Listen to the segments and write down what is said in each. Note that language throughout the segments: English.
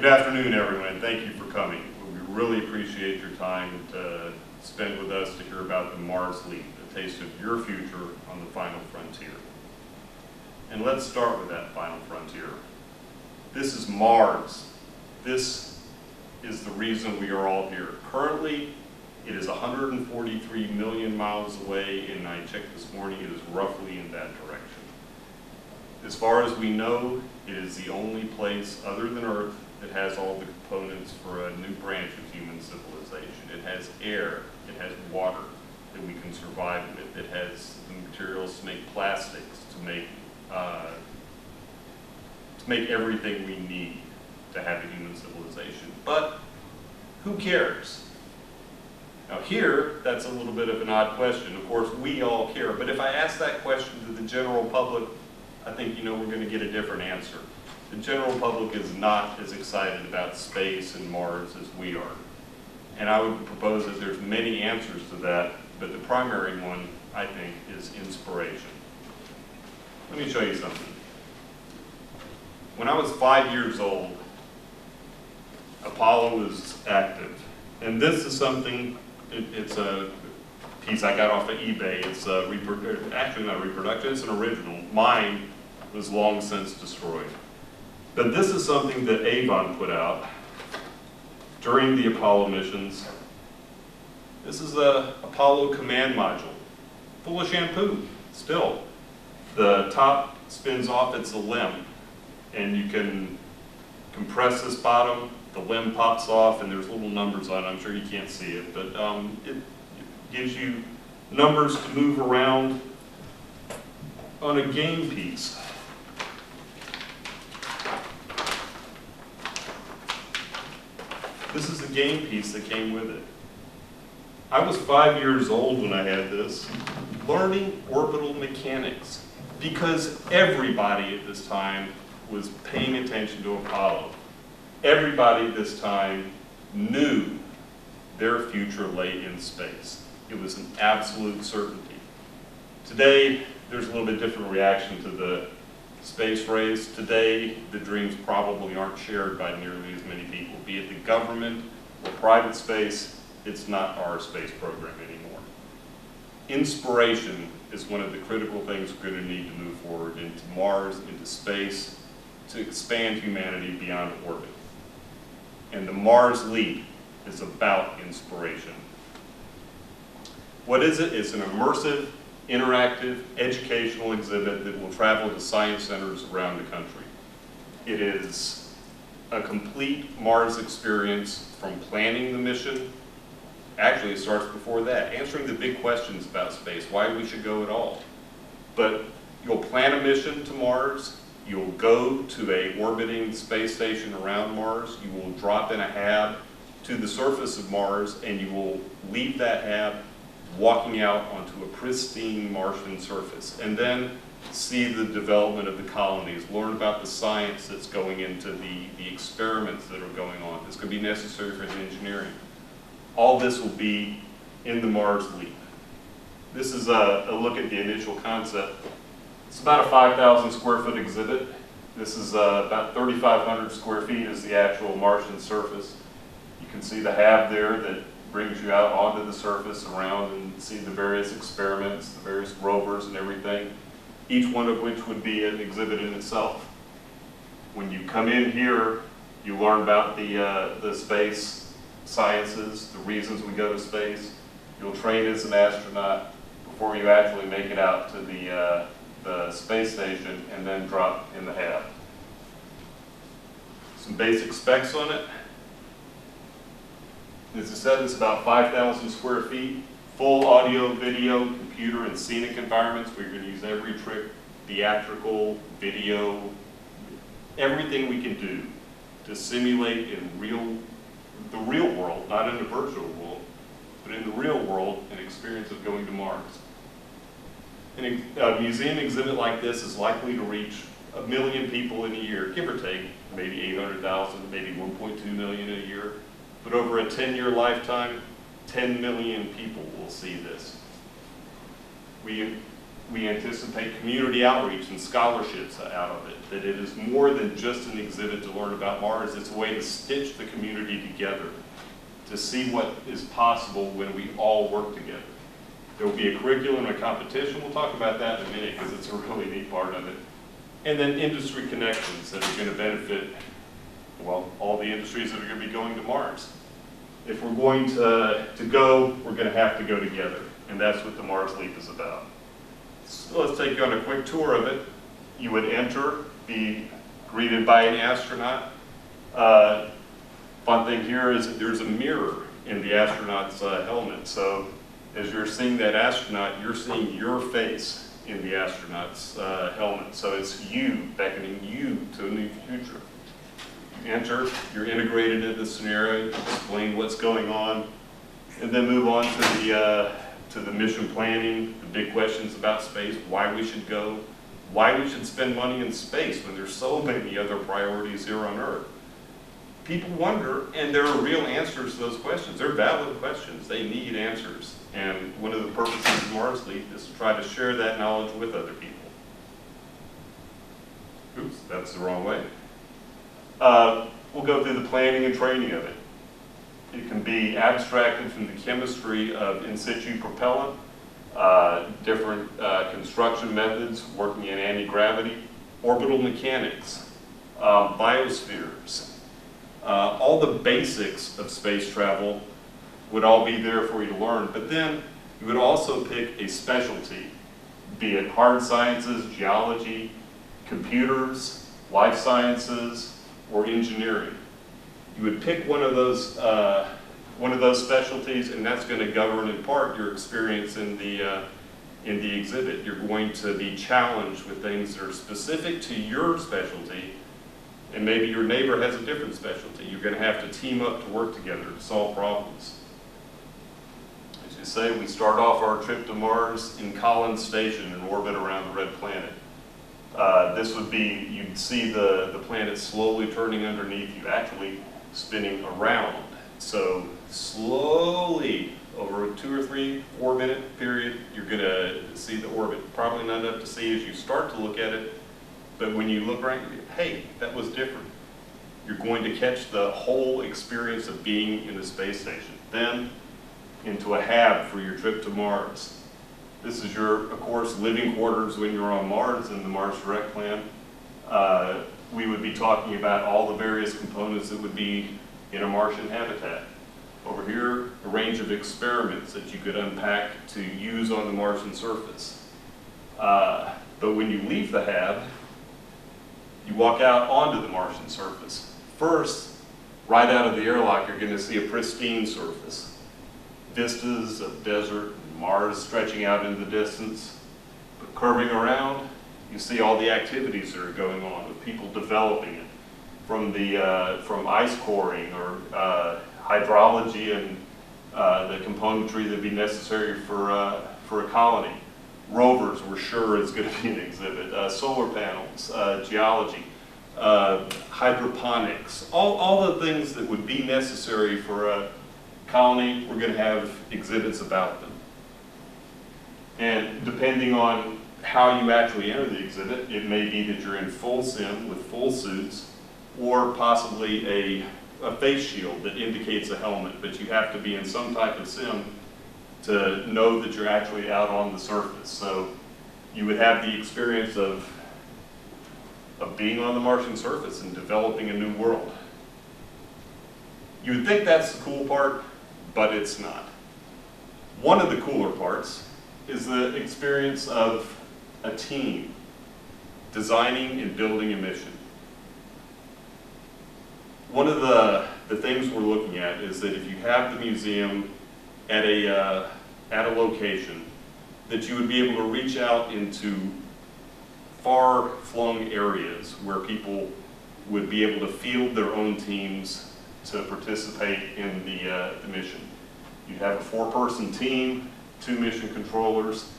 Good afternoon, everyone, and thank you for coming. We really appreciate your time to spend with us to hear about the Mars Leap, a taste of your future on the final frontier. And let's start with that final frontier. This is Mars. This is the reason we are all here. Currently, it is 143 million miles away, and I checked this morning, it is roughly in that direction. As far as we know, it is the only place other than Earth that has all the components for a new branch of human civilization. It has air, it has water that we can survive with, it has the materials to make plastics, to make everything we need to have a human civilization. But who cares? Now here, that's a little bit of an odd question. Of course, we all care, but if I ask that question to the general public, I think we're going to get a different answer. The general public is not as excited about space and Mars as we are. And I would propose that there's many answers to that, but the primary one, I think, is inspiration. Let me show you something. When I was 5 years old, Apollo was active. And this is something, it's a piece I got off of eBay. It's actually not a reproduction, it's an original. Mine was long since destroyed. But this is something that Avon put out during the Apollo missions. This is a Apollo command module, full of shampoo, still. The top spins off, it's a limb, and you can compress this bottom, the limb pops off, and there's little numbers on it. I'm sure you can't see it, but it gives you numbers to move around on a game piece. This is the game piece that came with it. I was 5 years old when I had this, learning orbital mechanics, because everybody at this time was paying attention to Apollo. Everybody at this time knew their future lay in space. It was an absolute certainty. Today, there's a little bit different reaction to the space race. Today, the dreams probably aren't shared by nearly as many people. Be it the government or private space, it's not our space program anymore. Inspiration is one of the critical things we're going to need to move forward into Mars, into space, to expand humanity beyond orbit. And the Mars Leap is about inspiration. What is it? It's an immersive, interactive, educational exhibit that will travel to science centers around the country. It is a complete Mars experience from planning the mission. Actually, it starts before that, answering the big questions about space, why we should go at all. But you'll plan a mission to Mars, you'll go to a orbiting space station around Mars, you will drop in a hab to the surface of Mars, and you will leave that hab walking out onto a pristine Martian surface, and then see the development of the colonies, learn about the science that's going into the experiments that are going on, that's going to be necessary for the engineering. All this will be in the Mars Leap. This is a look at the initial concept. It's about a 5,000 square foot exhibit. This is about 3,500 square feet is the actual Martian surface. You can see the hab there that brings you out onto the surface around and see the various experiments, the various rovers and everything, each one of which would be an exhibit in itself. When you come in here, you learn about the space sciences, the reasons we go to space. You'll train as an astronaut before you actually make it out to the space station and then drop in the hab. Some basic specs on it. As I said, it's about 5,000 square feet, full audio, video, computer, and scenic environments where you're going to use every trick, theatrical, video, everything we can do to simulate in the real world, not in the virtual world, but in the real world, an experience of going to Mars. And a museum exhibit like this is likely to reach 1 million people in a year, give or take, maybe 800,000, maybe 1.2 million a year. But over a 10-year lifetime, 10 million people will see this. We We anticipate community outreach and scholarships out of it, that it is more than just an exhibit to learn about Mars. It's a way to stitch the community together, to see what is possible when we all work together. There will be a curriculum and a competition. We'll talk about that in a minute because it's a really neat part of it. And then industry connections that are going to benefit, well, all the industries that are going to be going to Mars. If we're going to go, we're going to have to go together. And that's what the Mars Leap is about. So let's take you on a quick tour of it. You would enter, be greeted by an astronaut. Fun thing here is that there's a mirror in the astronaut's helmet. So as you're seeing that astronaut, you're seeing your face in the astronaut's helmet. So it's you, beckoning you to a new future. You enter, you're integrated into the scenario, explain what's going on, and then move on to the mission planning, the big questions about space, why we should go, why we should spend money in space when there's so many other priorities here on Earth. People wonder, and there are real answers to those questions. They're valid questions. They need answers. And one of the purposes of Mars Leap is to try to share that knowledge with other people. Oops, that's the wrong way. We'll go through the planning and training of it. It can be abstracted from the chemistry of in situ propellant, different construction methods working in anti-gravity, orbital mechanics, biospheres. All the basics of space travel would all be there for you to learn, but then you would also pick a specialty, be it hard sciences, geology, computers, life sciences, or engineering. You would pick one of those specialties, and that's going to govern in part your experience in the exhibit. You're going to be challenged with things that are specific to your specialty, and maybe your neighbor has a different specialty. You're going to have to team up to work together to solve problems. As you say, we start off our trip to Mars in Collins Station in orbit around the red planet. This would be, you'd see the planet slowly turning underneath you, actually spinning around. So slowly, over a 2 or 3, 4 minute period, you're going to see the orbit. Probably not enough to see as you start to look at it, but when you look around, hey, that was different. You're going to catch the whole experience of being in the space station. Then into a hab for your trip to Mars. This is your, of course, living quarters when you're on Mars in the Mars Direct plan. We would be talking about all the various components that would be in a Martian habitat. Over here, a range of experiments that you could unpack to use on the Martian surface. But when you leave the hab, you walk out onto the Martian surface. First, right out of the airlock, you're going to see a pristine surface. Vistas of desert, Mars stretching out into the distance. But curving around, you see all the activities that are going on with people developing it, from ice coring or hydrology and the componentry that would be necessary for a colony. Rovers, we're sure is going to be an exhibit. Solar panels, geology, hydroponics, all the things that would be necessary for a colony, we're going to have exhibits about them. And depending on how you actually enter the exhibit, it may be that you're in full sim with full suits, or possibly a face shield that indicates a helmet, but you have to be in some type of sim to know that you're actually out on the surface. So you would have the experience of being on the Martian surface and developing a new world. You would think that's the cool part, but it's not. One of the cooler parts is the experience of a team designing and building a mission. One of the things we're looking at is that if you have the museum at a location, that you would be able to reach out into far-flung areas where people would be able to field their own teams to participate in the mission. You'd have a 4-person team, 2 mission controllers,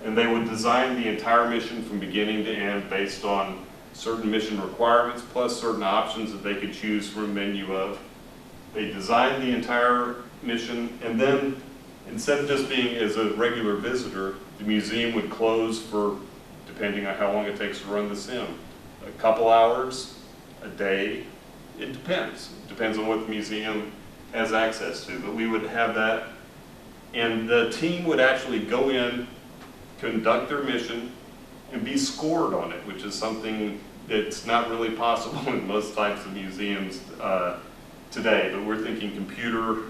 and they would design the entire mission from beginning to end based on certain mission requirements plus certain options that they could choose from a menu of. They designed the entire mission, and then instead of just being as a regular visitor, The museum would close for, depending on how long it takes to run the sim, a couple hours, a day. It depends. It depends on what the museum has access to. But we would have that, and the team would actually go in, conduct their mission, and be scored on it, which is something that's not really possible in most types of museums today. But we're thinking computer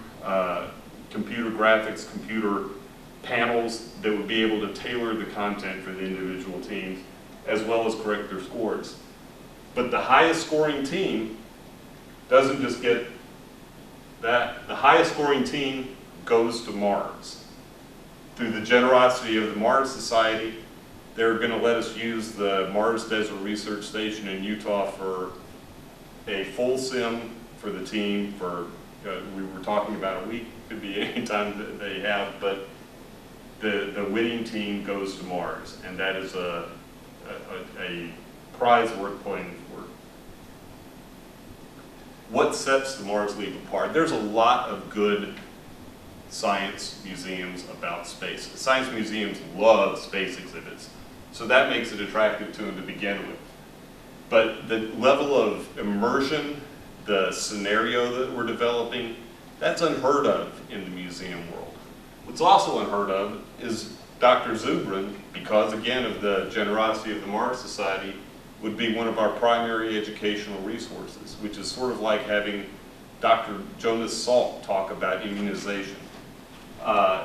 graphics, computer panels that would be able to tailor the content for the individual teams, as well as correct their scores. But the highest scoring team doesn't just get that. The highest scoring team goes to Mars. Through the generosity of the Mars Society, they're going to let us use the Mars Desert Research Station in Utah for a full sim for the team for, we were talking about a week, could be any time that they have, but the winning team goes to Mars, and that is a prize worth playing for. What sets the Mars Leap apart? There's a lot of good science museums about space. Science museums love space exhibits, so that makes it attractive to them to begin with. But the level of immersion, the scenario that we're developing, that's unheard of in the museum world. What's also unheard of is Dr. Zubrin, because again of the generosity of the Mars Society, would be one of our primary educational resources, which is sort of like having Dr. Jonas Salk talk about immunization.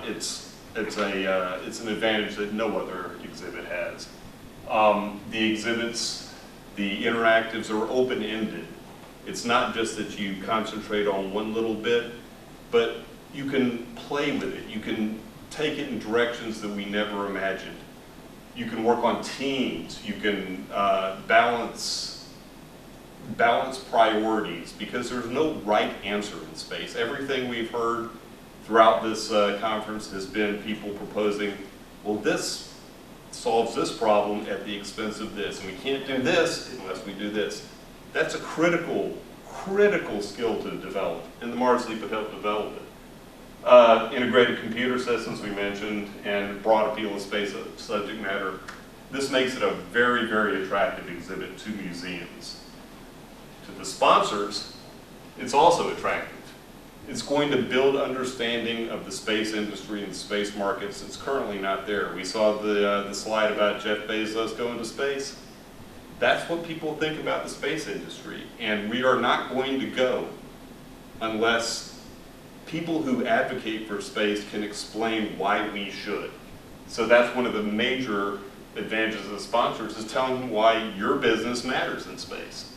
It's an advantage that no other exhibit has. The exhibits, the interactives are open-ended. It's not just that you concentrate on one little bit, but you can play with it. You can take it in directions that we never imagined. You can work on teams. You can balance priorities, because there's no right answer in space. Everything we've heard throughout this conference has been people proposing, well, this solves this problem at the expense of this, and we can't do this unless we do this. That's a critical skill to develop, and the Mars Leap would help develop it. Integrated computer systems we mentioned, and broad appeal of space subject matter. This makes it a very, very attractive exhibit to museums. To the sponsors, it's also attractive. It's going to build understanding of the space industry and space markets that's currently not there. We saw the slide about Jeff Bezos going to space. That's what people think about the space industry, and we are not going to go unless people who advocate for space can explain why we should. So that's one of the major advantages of sponsors, is telling them why your business matters in space.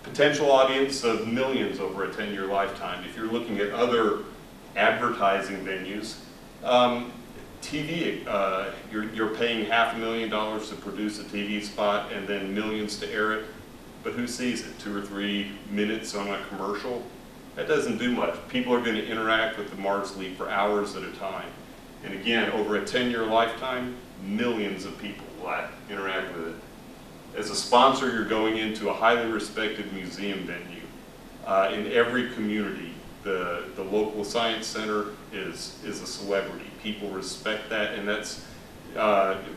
Potential audience of millions over a 10-year lifetime. If you're looking at other advertising venues, TV, you're paying $500,000 to produce a TV spot and then millions to air it, but who sees it? 2 or 3 minutes on a commercial? That doesn't do much. People are going to interact with the Mars Leap for hours at a time. And again, over a 10-year lifetime, millions of people will interact with it. As a sponsor, you're going into a highly respected museum venue. In every community, the local science center is a celebrity. People respect that, and that's,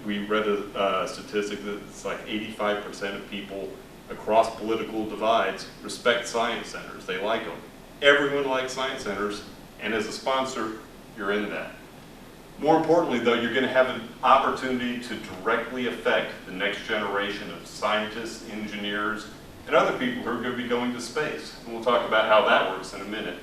we read a statistic that it's like 85% of people across political divides respect science centers. They like them. Everyone likes science centers, and as a sponsor, you're in that. More importantly, though, you're going to have an opportunity to directly affect the next generation of scientists, engineers, and other people who are going to be going to space. And we'll talk about how that works in a minute.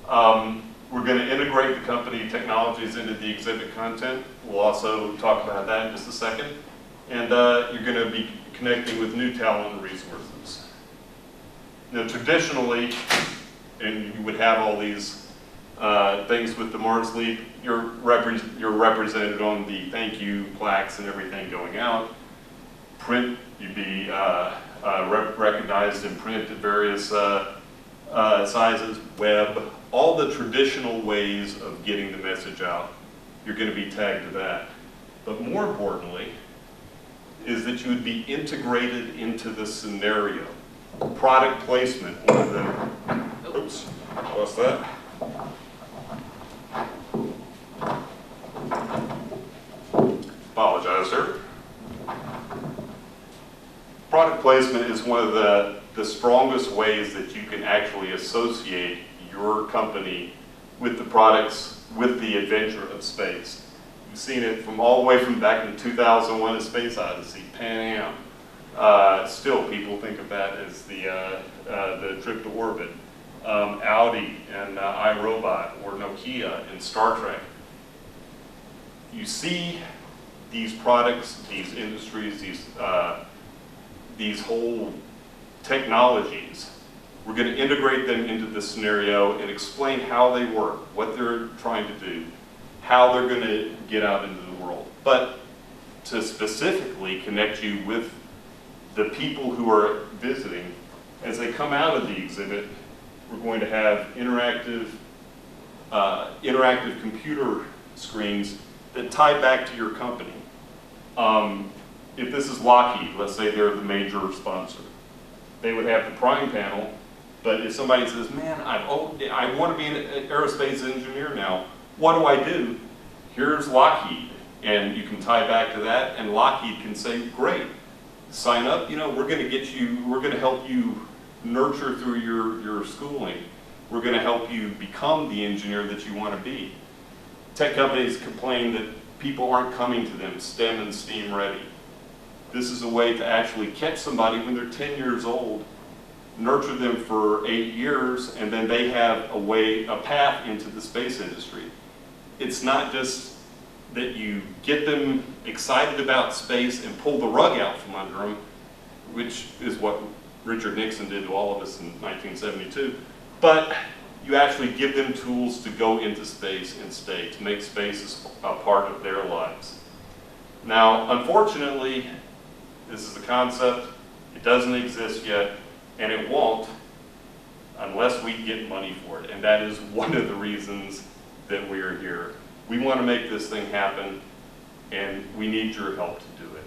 We're going to integrate the company technologies into the exhibit content. We'll also talk about that in just a second. And you're going to be connecting with new talent and resources. Now, traditionally, and you would have all these things with the Mars Leap, you're represented on the thank you plaques and everything going out. Print, you'd be recognized in print at various sizes, web, all the traditional ways of getting the message out, you're going to be tagged to that. But more importantly, is that you would be integrated into the scenario. Product placement, one of them. Oops, lost that. Sir. Product placement is one of the strongest ways that you can actually associate your company with the products, with the adventure of space. You've seen it from all the way from back in 2001, A Space Odyssey, Pan Am. Still, people think of that as the trip to orbit. Audi and iRobot, or Nokia in Star Trek. You see these products, these industries, these whole technologies. We're going to integrate them into this scenario and explain how they work, what they're trying to do, how they're going to get out into the world. But to specifically connect you with the people who are visiting, as they come out of the exhibit, we're going to have interactive computer screens that tie back to your company. If this is Lockheed, let's say they're the major sponsor, they would have the prime panel. But if somebody says, man, I want to be an aerospace engineer now, what do I do? Here's Lockheed, and you can tie back to that, and Lockheed can say, great, sign up, we're going to help you nurture through your schooling. We're going to help you become the engineer that you want to be. Tech companies complain that people aren't coming to them STEM and STEAM ready. This is a way to actually catch somebody when they're 10 years old, nurture them for 8 years, and then they have a path into the space industry. It's not just that you get them excited about space and pull the rug out from under them, which is what Richard Nixon did to all of us in 1972, but you actually give them tools to go into space and stay, to make space a part of their lives. Now, unfortunately, this is a concept, it doesn't exist yet, and it won't unless we get money for it. And that is one of the reasons that we are here. We want to make this thing happen, and we need your help to do it.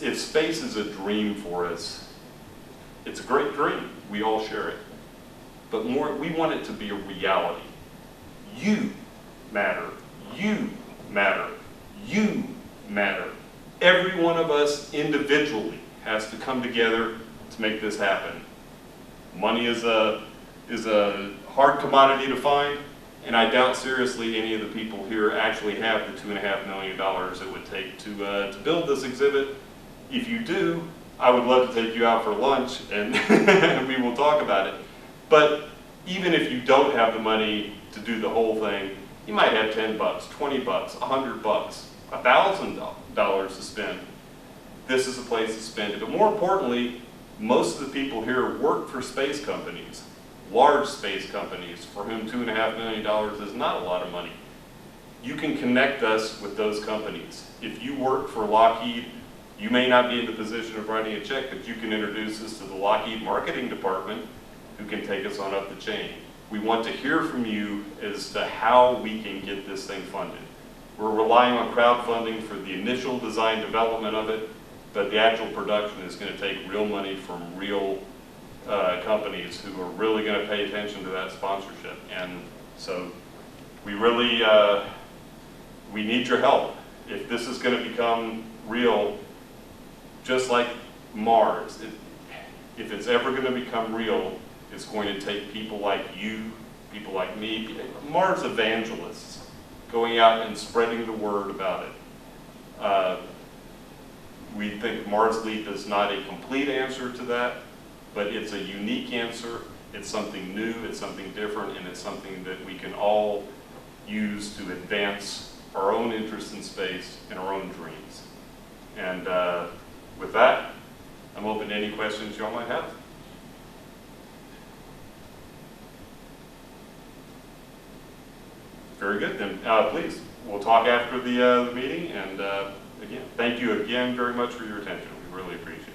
If space is a dream for us, it's a great dream. We all share it. But more, we want it to be a reality. You matter. You matter. You matter. Every one of us individually has to come together to make this happen. Money is a hard commodity to find, and I doubt seriously any of the people here actually have the $2.5 million it would take to build this exhibit. If you do, I would love to take you out for lunch and we will talk about it. But even if you don't have the money to do the whole thing, you might have 10 bucks, 20 bucks, 100 bucks, $1,000 to spend. This is a place to spend it. But more importantly, most of the people here work for space companies, large space companies, for whom $2.5 million is not a lot of money. You can connect us with those companies. If you work for Lockheed, you may not be in the position of writing a check, but you can introduce us to the Lockheed marketing department, who can take us on up the chain. We want to hear from you as to how we can get this thing funded. We're relying on crowdfunding for the initial design development of it, but the actual production is going to take real money from real companies who are really going to pay attention to that sponsorship. And so we really, we need your help. If this is going to become real, just like Mars, if it's ever going to become real, it's going to take people like you, people like me, Mars evangelists, going out and spreading the word about it. We think Mars Leap is not a complete answer to that, but it's a unique answer. It's something new, it's something different, and it's something that we can all use to advance our own interest in space and our own dreams. And with that, I'm open to any questions y'all might have. Very good, then please, we'll talk after the meeting, and again, thank you again very much for your attention. We really appreciate it.